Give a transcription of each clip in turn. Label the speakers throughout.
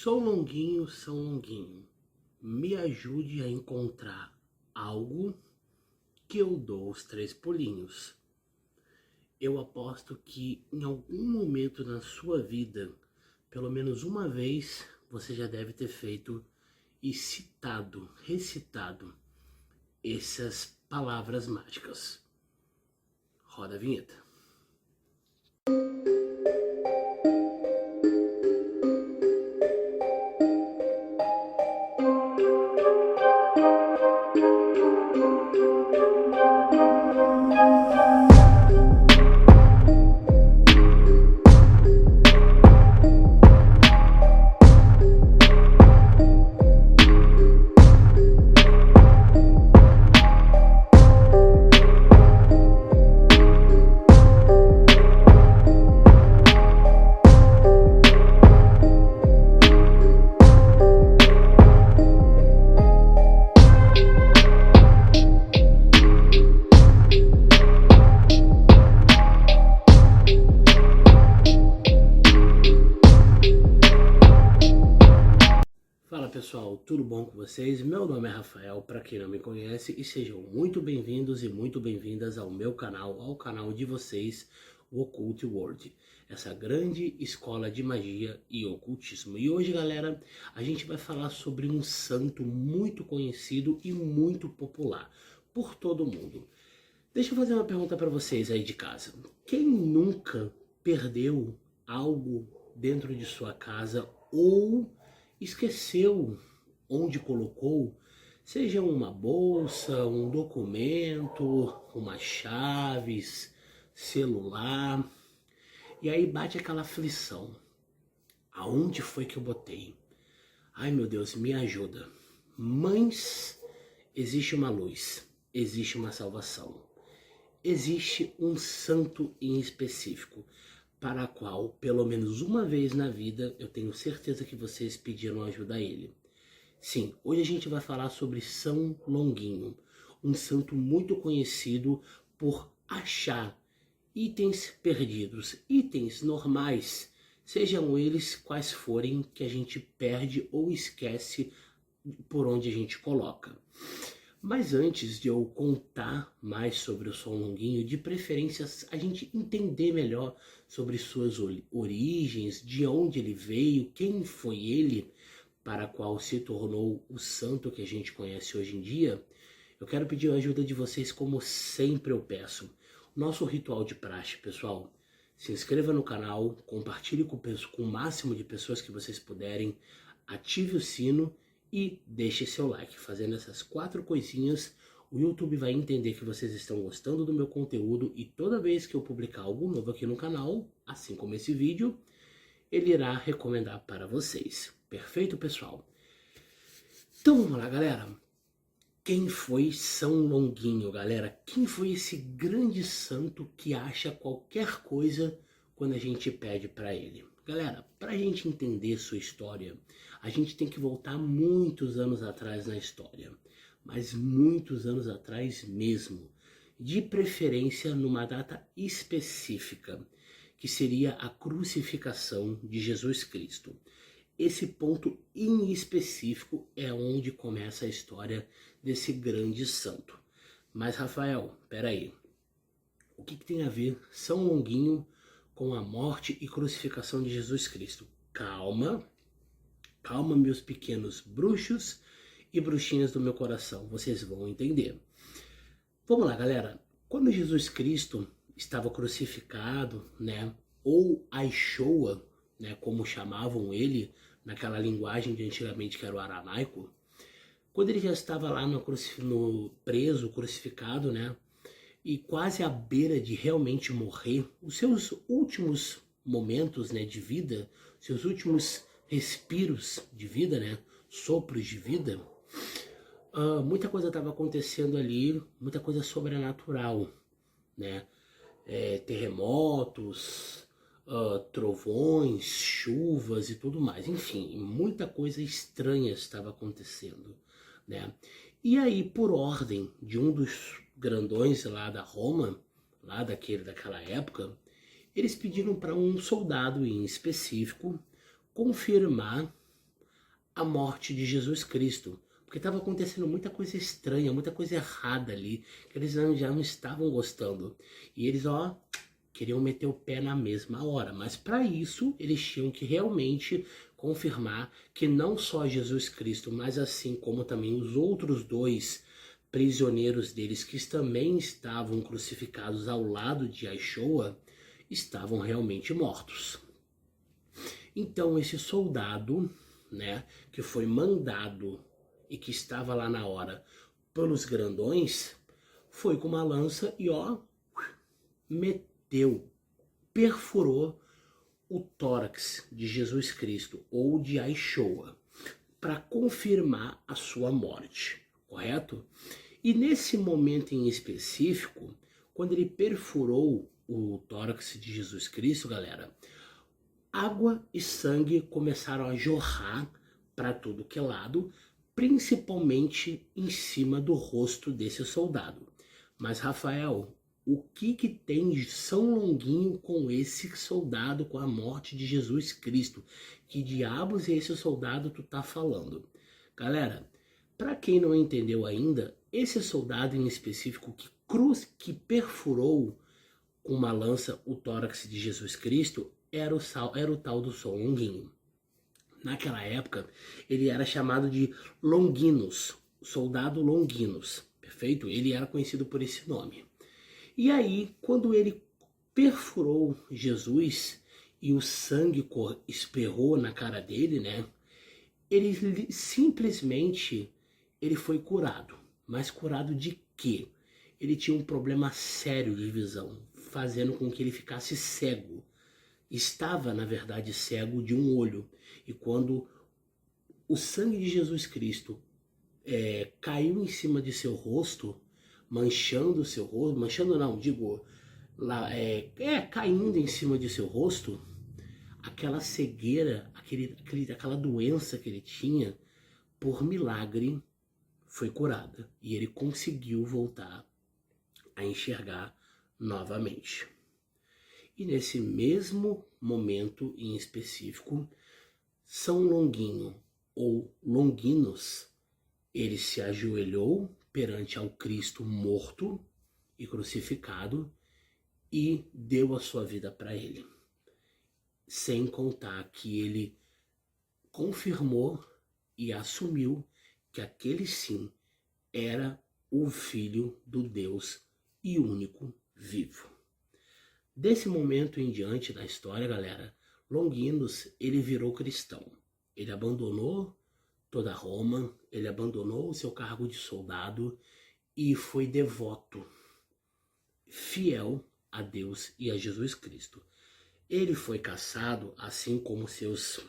Speaker 1: Sou Longuinho, São Longuinho. Me ajude a encontrar algo que eu dou os 3 pulinhos. Eu aposto que em algum momento na sua vida, pelo menos uma vez, você já deve ter feito e recitado essas palavras mágicas. Roda a vinheta. Fala pessoal, tudo bom com vocês? Meu nome é Rafael, para quem não me conhece, e sejam muito bem-vindos e muito bem-vindas ao meu canal, ao canal de vocês, o Occult World, essa grande escola de magia e ocultismo. E hoje, galera, a gente vai falar sobre um santo muito conhecido e muito popular por todo mundo. Deixa eu fazer uma pergunta para vocês aí de casa. Quem nunca perdeu algo dentro de sua casa ou esqueceu onde colocou, seja uma bolsa, um documento, umas chaves, celular, e aí bate aquela aflição. Aonde foi que eu botei? Ai meu Deus, me ajuda. Mas existe uma luz, existe uma salvação. Existe um santo em específico, para a qual, pelo menos uma vez na vida, eu tenho certeza que vocês pediram ajuda a ele. Sim, hoje a gente vai falar sobre São Longuinho, um santo muito conhecido por achar itens perdidos, itens normais, sejam eles quais forem, que a gente perde ou esquece por onde a gente coloca. Mas antes de eu contar mais sobre o São Longuinho, de preferência a gente entender melhor sobre suas origens, de onde ele veio, quem foi ele, para qual se tornou o santo que a gente conhece hoje em dia, eu quero pedir a ajuda de vocês como sempre eu peço. Nosso ritual de praxe, pessoal, se inscreva no canal, compartilhe com o máximo de pessoas que vocês puderem, ative o sino e deixe seu like. Fazendo essas 4 coisinhas, o YouTube vai entender que vocês estão gostando do meu conteúdo e toda vez que eu publicar algo novo aqui no canal, assim como esse vídeo, ele irá recomendar para vocês. Perfeito, pessoal? Então vamos lá, galera. Quem foi São Longuinho, galera? Quem foi esse grande santo que acha qualquer coisa quando a gente pede para ele? Galera, para a gente entender sua história, a gente tem que voltar muitos anos atrás na história, mas muitos anos atrás mesmo, de preferência numa data específica, que seria a crucificação de Jesus Cristo. Esse ponto em específico é onde começa a história desse grande santo. Mas Rafael, peraí, o que tem a ver São Longuinho com a morte e crucificação de Jesus Cristo? Calma, calma meus pequenos bruxos e bruxinhas do meu coração, vocês vão entender. Vamos lá, galera. Quando Jesus Cristo estava crucificado, né, ou Aishoa, né, como chamavam ele, naquela linguagem de antigamente que era o aramaico, quando ele já estava lá preso, crucificado, né, e quase à beira de realmente morrer, os seus últimos momentos, né, de vida, seus últimos respiros de vida, né, sopros de vida, muita coisa estava acontecendo ali, muita coisa sobrenatural, né, terremotos, trovões, chuvas e tudo mais, enfim, muita coisa estranha estava acontecendo, né? E aí, por ordem de um dos grandões lá da Roma, lá daquela época, eles pediram para um soldado em específico confirmar a morte de Jesus Cristo. Porque estava acontecendo muita coisa estranha, muita coisa errada ali, que eles já não estavam gostando. E eles, queriam meter o pé na mesma hora. Mas para isso, eles tinham que realmente confirmar que não só Jesus Cristo, mas assim como também os outros dois prisioneiros deles, que também estavam crucificados ao lado de Yeshua, estavam realmente mortos. Então esse soldado, né, que foi mandado e que estava lá na hora pelos grandões, foi com uma lança e meteu, perfurou o tórax de Jesus Cristo ou de Yeshua para confirmar a sua morte, correto? E nesse momento em específico, quando ele perfurou o tórax de Jesus Cristo, galera, água e sangue começaram a jorrar para tudo que é lado, principalmente em cima do rosto desse soldado. Mas, Rafael, o que tem de São Longuinho com esse soldado, com a morte de Jesus Cristo? Que diabos é esse soldado tu tá falando? Galera, para quem não entendeu ainda, esse soldado em específico que perfurou com uma lança o tórax de Jesus Cristo era o tal do São Longuinho. Naquela época, ele era chamado de Longinus, soldado Longinus, perfeito? Ele era conhecido por esse nome. E aí, quando ele perfurou Jesus e o sangue esperrou na cara dele, né? Ele simplesmente ele foi curado. Mas curado de quê? Ele tinha um problema sério de visão, fazendo com que ele ficasse cego. Estava, na verdade, cego de um olho. E quando o sangue de Jesus Cristo caiu em cima de seu rosto, manchando seu rosto, manchando não, digo, caindo em cima de seu rosto, aquela cegueira, aquela doença que ele tinha, por milagre, foi curada. E ele conseguiu voltar a enxergar novamente. E nesse mesmo momento em específico, São Longuinho, ou Longinus, ele se ajoelhou perante ao Cristo morto e crucificado e deu a sua vida para ele. Sem contar que ele confirmou e assumiu que aquele sim era o Filho do Deus e único vivo. Desse momento em diante da história, galera, Longinus, ele virou cristão. Ele abandonou toda Roma, ele abandonou o seu cargo de soldado e foi devoto, fiel a Deus e a Jesus Cristo. Ele foi caçado, assim como seus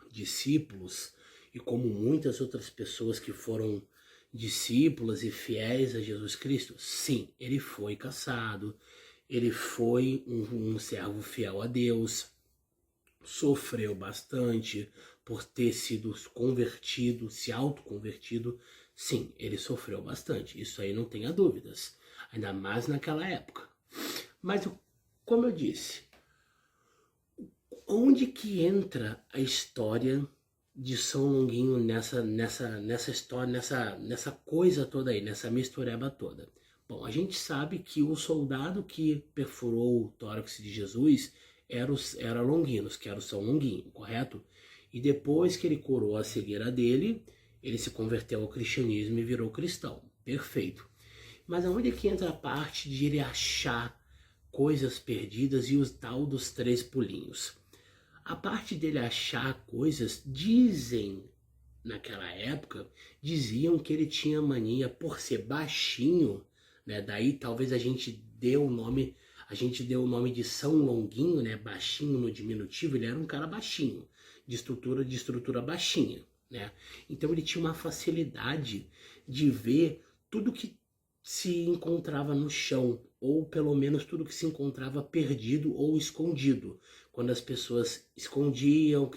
Speaker 1: discípulos e como muitas outras pessoas que foram discípulas e fiéis a Jesus Cristo. Sim, ele foi caçado, ele foi um servo fiel a Deus, sofreu bastante por ter sido convertido, se autoconvertido. Sim, ele sofreu bastante, isso aí não tenha dúvidas, ainda mais naquela época. Mas, como eu disse, onde que entra a história de São Longuinho nessa história, nessa coisa toda aí, nessa mistureba toda? Bom, a gente sabe que o soldado que perfurou o tórax de Jesus era Longinus, que era o São Longuinho, correto? E depois que ele curou a cegueira dele, ele se converteu ao cristianismo e virou cristão. Perfeito. Mas aonde que entra a parte de ele achar coisas perdidas e o tal dos 3 pulinhos? A parte dele achar coisas, naquela época, diziam que ele tinha mania por ser baixinho, né? Daí talvez a gente deu o nome de São Longuinho, né? Baixinho no diminutivo, ele era um cara baixinho, de estrutura baixinha, né? Então ele tinha uma facilidade de ver tudo que se encontrava no chão, ou pelo menos tudo que se encontrava perdido ou escondido. Quando as pessoas escondiam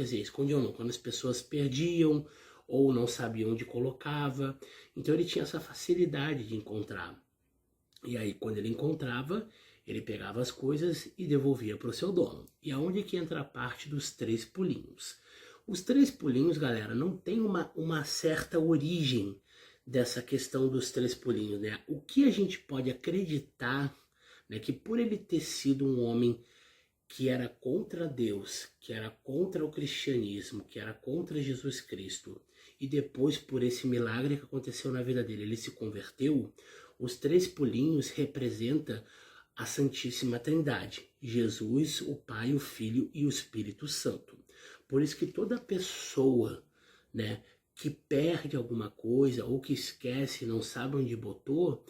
Speaker 1: não, quando as pessoas perdiam ou não sabiam onde colocava. Então ele tinha essa facilidade de encontrar. E aí quando ele encontrava, ele pegava as coisas e devolvia para o seu dono. E aonde que entra a parte dos 3 pulinhos? Os três pulinhos, galera, não tem uma certa origem dessa questão dos três pulinhos, né? O que a gente pode acreditar, né, que por ele ter sido um homem que era contra Deus, que era contra o cristianismo, que era contra Jesus Cristo, e depois por esse milagre que aconteceu na vida dele, ele se converteu, os três pulinhos representam a Santíssima Trindade, Jesus, o Pai, o Filho e o Espírito Santo. Por isso que toda pessoa, né, que perde alguma coisa ou que esquece, não sabe onde botou,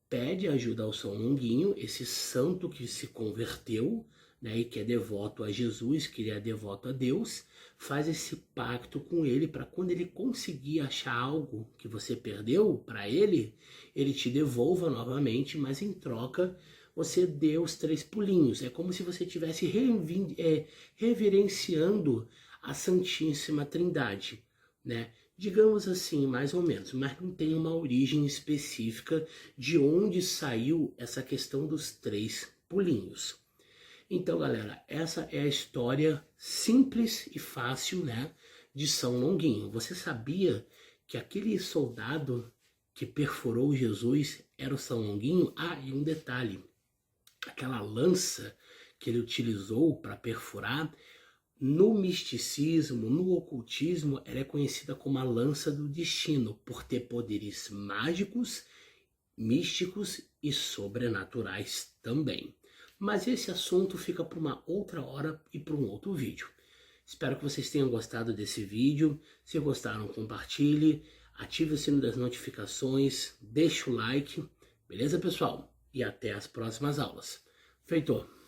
Speaker 1: pede ajuda ao São Longuinho, esse santo que se converteu, né, e que é devoto a Jesus, que ele é devoto a Deus, faz esse pacto com ele para quando ele conseguir achar algo que você perdeu para ele te devolva novamente, mas em troca você dê os três pulinhos. É como se você estivesse reverenciando a Santíssima Trindade, né? Digamos assim, mais ou menos, mas não tem uma origem específica de onde saiu essa questão dos três pulinhos. Então, galera, essa é a história simples e fácil, né, de São Longuinho. Você sabia que aquele soldado que perfurou Jesus era o São Longuinho? Ah, e um detalhe, aquela lança que ele utilizou para perfurar, no misticismo, no ocultismo, ela é conhecida como a lança do destino, por ter poderes mágicos, místicos e sobrenaturais também. Mas esse assunto fica para uma outra hora e para um outro vídeo. Espero que vocês tenham gostado desse vídeo. Se gostaram, compartilhe, ative o sino das notificações, deixe o like. Beleza, pessoal? E até as próximas aulas. Feito!